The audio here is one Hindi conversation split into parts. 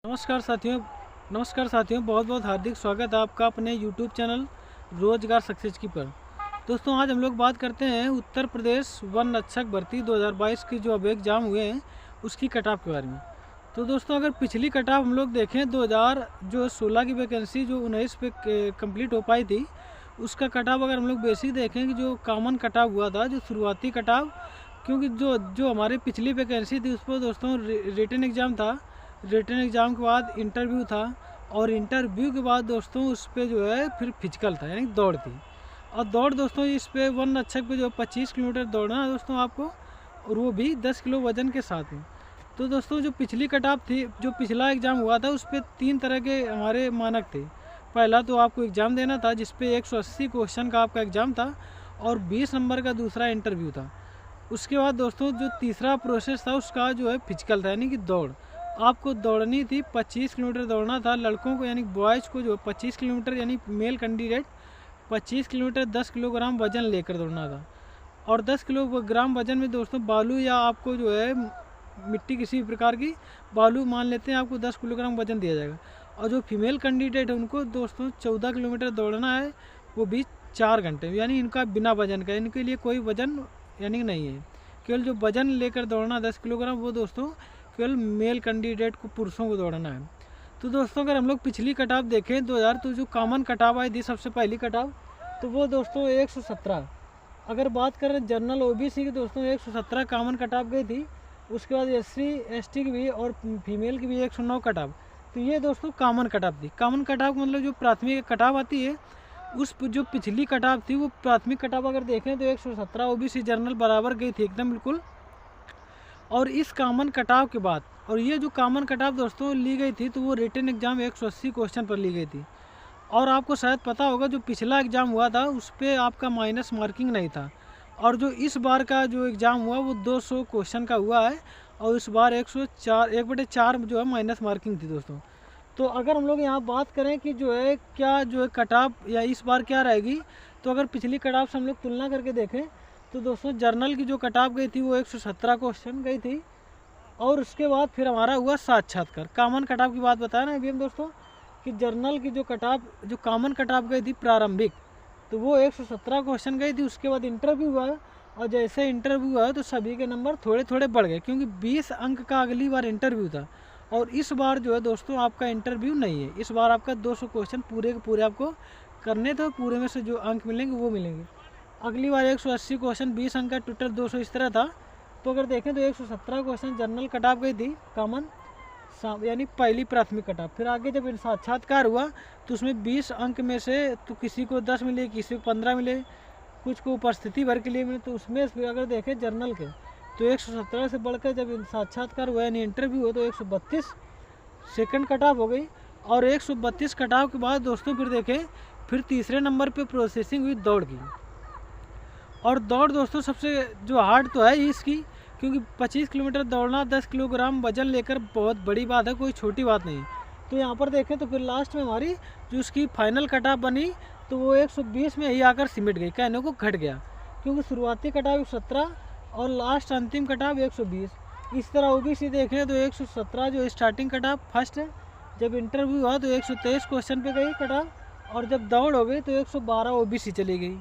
नमस्कार साथियों, बहुत बहुत हार्दिक स्वागत है आपका अपने YouTube चैनल रोजगार सक्सेस की पर। दोस्तों, आज हम लोग बात करते हैं उत्तर प्रदेश वन रक्षक भर्ती 2022 की जो अब एग्ज़ाम हुए हैं उसकी कट ऑफ के बारे में। तो दोस्तों, अगर पिछली कट ऑफ हम लोग देखें 2016 की वैकेंसी जो 19 पे कंप्लीट हो पाई थी, उसका कट ऑफ अगर हम लोग बेसिक देखें कि जो कॉमन कट ऑफ हुआ था, जो शुरुआती कट ऑफ, क्योंकि जो हमारी पिछली वैकेंसी थी उस पर दोस्तों रिटन एग्ज़ाम था। रिटन एग्ज़ाम के बाद इंटरव्यू था और इंटरव्यू के बाद दोस्तों उस पर जो है फिर फिजिकल था, यानी दौड़ थी। और दौड़ दोस्तों इस पे वन रक्षक पे जो 25 किलोमीटर दौड़ना है दोस्तों आपको, और वो भी 10 किलो वजन के साथ में। तो दोस्तों जो पिछली कट ऑफ थी, जो पिछला एग्ज़ाम हुआ था उस पर 3 तरह के हमारे मानक थे। पहला तो आपको एग्ज़ाम देना था जिसपे 180 क्वेश्चन का आपका एग्ज़ाम था और 20 नंबर का दूसरा इंटरव्यू था। उसके बाद दोस्तों जो तीसरा प्रोसेस था उसका जो है फिजिकल था, यानी कि दौड़। आपको दौड़नी थी, 25 किलोमीटर दौड़ना था लड़कों को, यानी बॉयज़ को जो 25 किलोमीटर, यानी मेल कैंडिडेट 25 किलोमीटर 10 किलोग्राम वजन लेकर दौड़ना था। और 10 किलोग्राम वजन में दोस्तों बालू या आपको जो है मिट्टी किसी भी प्रकार की बालू मान लेते हैं, आपको 10 किलोग्राम वजन दिया जाएगा। और जो फीमेल कैंडिडेट है उनको दोस्तों 14 किलोमीटर दौड़ना है, वो भी 4 घंटे, यानी इनका बिना वजन का, इनके लिए कोई वजन यानी नहीं है। केवल जो वजन लेकर दौड़ना 10 किलोग्राम, वो दोस्तों केवल मेल कैंडिडेट को, पुरुषों को दौड़ना है। तो दोस्तों अगर हम लोग पिछली कटाव देखें 2000, तो जो कॉमन कटाव आई थी सबसे पहली कटाव, तो वो दोस्तों 117। अगर बात करें जनरल ओबीसी की दोस्तों 117 कॉमन कटाव गई थी। उसके बाद SC ST की भी और फीमेल की भी 109 कटाव। तो ये दोस्तों कॉमन कटाव थी। कॉमन कटाव मतलब जो प्राथमिक कटाव आती है, उस जो पिछली कटाव थी वो प्राथमिक कटाव अगर देखें तो 117 ओबीसी जनरल बराबर गई थी एकदम बिल्कुल। और इस कॉमन कटाव के बाद, और ये जो कॉमन कटाव दोस्तों ली गई थी, तो वो रिटन एग्ज़ाम 180 क्वेश्चन पर ली गई थी। और आपको शायद पता होगा जो पिछला एग्ज़ाम हुआ था उस पर आपका माइनस मार्किंग नहीं था, और जो इस बार का जो एग्ज़ाम हुआ वो 200 क्वेश्चन का हुआ है, और इस बार 1/4 जो है माइनस मार्किंग थी दोस्तों। तो अगर हम लोग यहाँ बात करें कि जो है क्या जो है कटाव या इस बार क्या रहेगी, तो अगर पिछली कटाव से हम लोग तुलना करके देखें तो दोस्तों जर्नल की जो कटाव गई थी वो 117 क्वेश्चन गई थी। और उसके बाद फिर हमारा हुआ साक्षात्कार। कॉमन कटाव की बात बताया ना अभी हम दोस्तों कि जर्नल की जो कटाव, जो कॉमन कटाव गई थी प्रारंभिक, तो वो 117 क्वेश्चन गई थी। उसके बाद इंटरव्यू हुआ, और जैसे इंटरव्यू हुआ तो सभी के नंबर थोड़े थोड़े बढ़ गए, क्योंकि 20 अंक का अगली बार इंटरव्यू था। और इस बार जो है दोस्तों आपका इंटरव्यू नहीं है, इस बार आपका 200 क्वेश्चन पूरे के पूरे आपको करने, तो पूरे में से जो अंक मिलेंगे वो मिलेंगे। अगली बार 180 क्वेश्चन 20 अंक का, टोटल 200 इस तरह था। तो अगर देखें तो 117 क्वेश्चन जनरल कटाव गई थी कॉमन, यानी पहली प्राथमिक कटाव। फिर आगे जब साक्षात्कार हुआ तो उसमें 20 अंक में से तो किसी को 10 मिले, किसी को 15 मिले, कुछ को उपस्थिति भर के लिए मिले। तो उसमें अगर देखें जर्नल के तो 117 से बढ़कर जब साक्षात्कार हुआ यानी इंटरव्यू हुआ तो 132 सेकंड कटाव हो गई। और 132 कटाव के बाद दोस्तों फिर देखें, फिर तीसरे नंबर पे प्रोसेसिंग हुई दौड़ की। और दौड़ दोस्तों सबसे जो हार्ड तो है इसकी, क्योंकि 25 किलोमीटर दौड़ना 10 किलोग्राम वजन लेकर बहुत बड़ी बात है, कोई छोटी बात नहीं। तो यहाँ पर देखें तो फिर लास्ट में हमारी जो उसकी फाइनल कटाव बनी तो वो 120 में ही आकर सिमट गई, कहने को घट गया, क्योंकि शुरुआती कटाव 117 और लास्ट अंतिम कटाव 120। इस तरह ओबीसी देखें तो 117 जो स्टार्टिंग कटाव फर्स्ट है, जब इंटरव्यू हुआ तो 123 क्वेश्चन पे गई कटाव, और जब दौड़ हो गई तो 112 ओबीसी चली गई।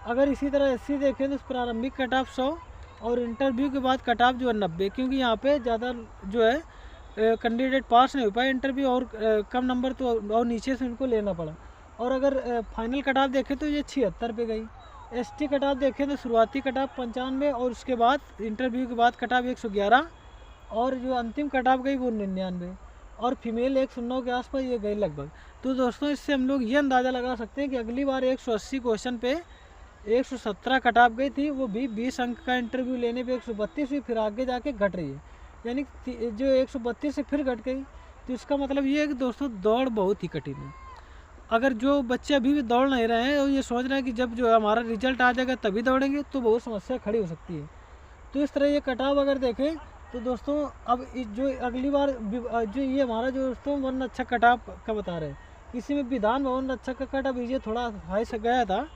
अगर इसी तरह SC देखें तो प्रारंभिक कटाव 100 और इंटरव्यू के बाद कटाव जो है 90, क्योंकि यहाँ पे ज़्यादा जो है कैंडिडेट पास नहीं हो पाए इंटरव्यू, और कम नंबर तो और नीचे से उनको लेना पड़ा। और अगर फाइनल कटाव देखें तो ये 76 पे गई। ST कटाव देखें तो शुरुआती कटाव 95 और उसके बाद इंटरव्यू के बाद कटाव 111, और जो अंतिम कटाव गई वो 99, और फीमेल 109 के आसपास ये गई लगभग। तो दोस्तों इससे हम लोग ये अंदाज़ा लगा सकते हैं कि अगली बार 180 क्वेश्चन पे 117 कटाव गई थी, वो भी 20 अंक का इंटरव्यू लेने पे 132 हुई, फिर आगे जाके घट रही है, यानी जो 132 से फिर घट गई। तो इसका मतलब ये है कि दोस्तों दौड़ बहुत ही कठिन है। अगर जो बच्चे अभी भी दौड़ नहीं रहे हैं और ये सोच रहे हैं कि जब जो हमारा रिजल्ट आ जाएगा तभी दौड़ेंगे, तो बहुत समस्या खड़ी हो सकती है। तो इस तरह ये कटाव अगर देखें तो दोस्तों अब जो अगली बार जो ये हमारा जो दोस्तों वन रक्षक कटाव का बता रहे हैं, इसी में विधान भवन रक्षक का कटाव ये थोड़ा हाई से गया था,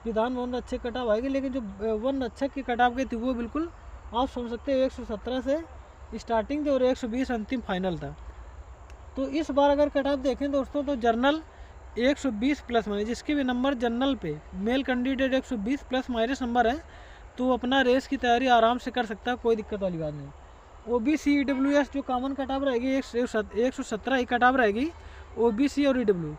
विधान भवन रक्षक कटाव आएगी, लेकिन जो वन रक्षक की कटाव गई थी वो बिल्कुल आप समझ सकते हो 117 से स्टार्टिंग थी और 120 अंतिम फाइनल था। तो इस बार अगर कट ऑफ देखें दोस्तों तो जनरल 120 प्लस माइनस, जिसके भी नंबर जनरल पे male candidate 120 plus minus number है तो अपना रेस की तैयारी आराम से कर सकता है, कोई दिक्कत वाली बात नहीं। OBC EWS जो कॉमन कट ऑफ रहेगी 117 ही कट ऑफ रहेगी। OBC और EW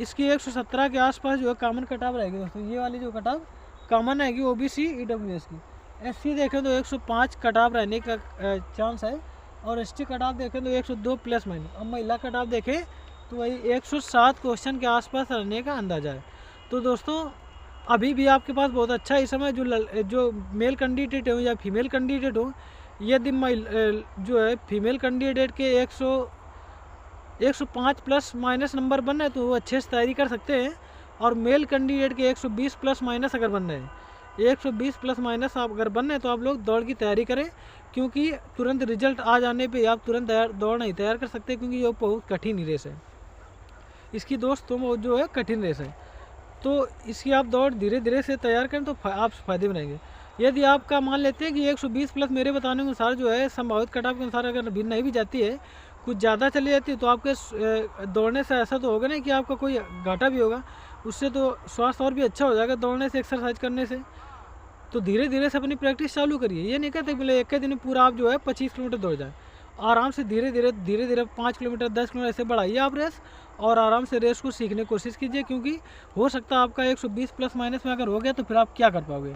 इसकी 117 के आसपास जो है कॉमन कट ऑफ रहेगी दोस्तों। ये वाली जो कट ऑफ कॉमन रहेगी OBC EWS की। SC देखें तो 105 कट ऑफ रहने का चांस है, और ST कट ऑफ देखें तो 102 प्लस माइनस। अब महिला कट ऑफ देखें तो वही 107 क्वेश्चन के आसपास रहने का अंदाजा है। तो दोस्तों अभी भी आपके पास बहुत अच्छा इस समय जो मेल कैंडिडेट हो या फीमेल कैंडिडेट हो, यदि जो है फीमेल कैंडिडेट के 105 प्लस माइनस नंबर बन रहे तो वो अच्छे से तैयारी कर सकते हैं, और मेल कैंडिडेट के 120 प्लस माइनस अगर बन रहे हैं, 120 प्लस माइनस आप अगर बन रहे हैं तो आप लोग दौड़ की तैयारी करें, क्योंकि तुरंत रिजल्ट आ जाने पे आप तुरंत दौड़ नहीं तैयार कर सकते, क्योंकि ये बहुत कठिन रेस है इसकी दोस्तों, जो है कठिन रेस है। तो इसकी आप दौड़ धीरे धीरे से तैयार करें तो आप फायदे में रहेंगे। यदि आपका मान लेते हैं कि 120 प्लस मेरे बताने के अनुसार जो है संभावित कट ऑफ के अनुसार अगर भी नहीं भी जाती है, कुछ ज़्यादा चली जाती है, तो आपके दौड़ने से ऐसा तो होगा नहीं कि आपका कोई घाटा भी होगा, उससे तो स्वास्थ्य और भी अच्छा हो जाएगा दौड़ने से, एक्सरसाइज करने से। तो धीरे धीरे से अपनी प्रैक्टिस चालू करिए। ये नहीं कहते बोले एक ही दिन पूरा आप जो है 25 किलोमीटर दौड़ जाए, आराम से धीरे धीरे 5 किलोमीटर 10 किलोमीटर ऐसे बढ़ाइए आप रेस, और आराम से रेस को सीखने की कोशिश कीजिए, क्योंकि हो सकता है आपका 120 प्लस माइनस में अगर हो गया तो फिर आप क्या कर पाओगे।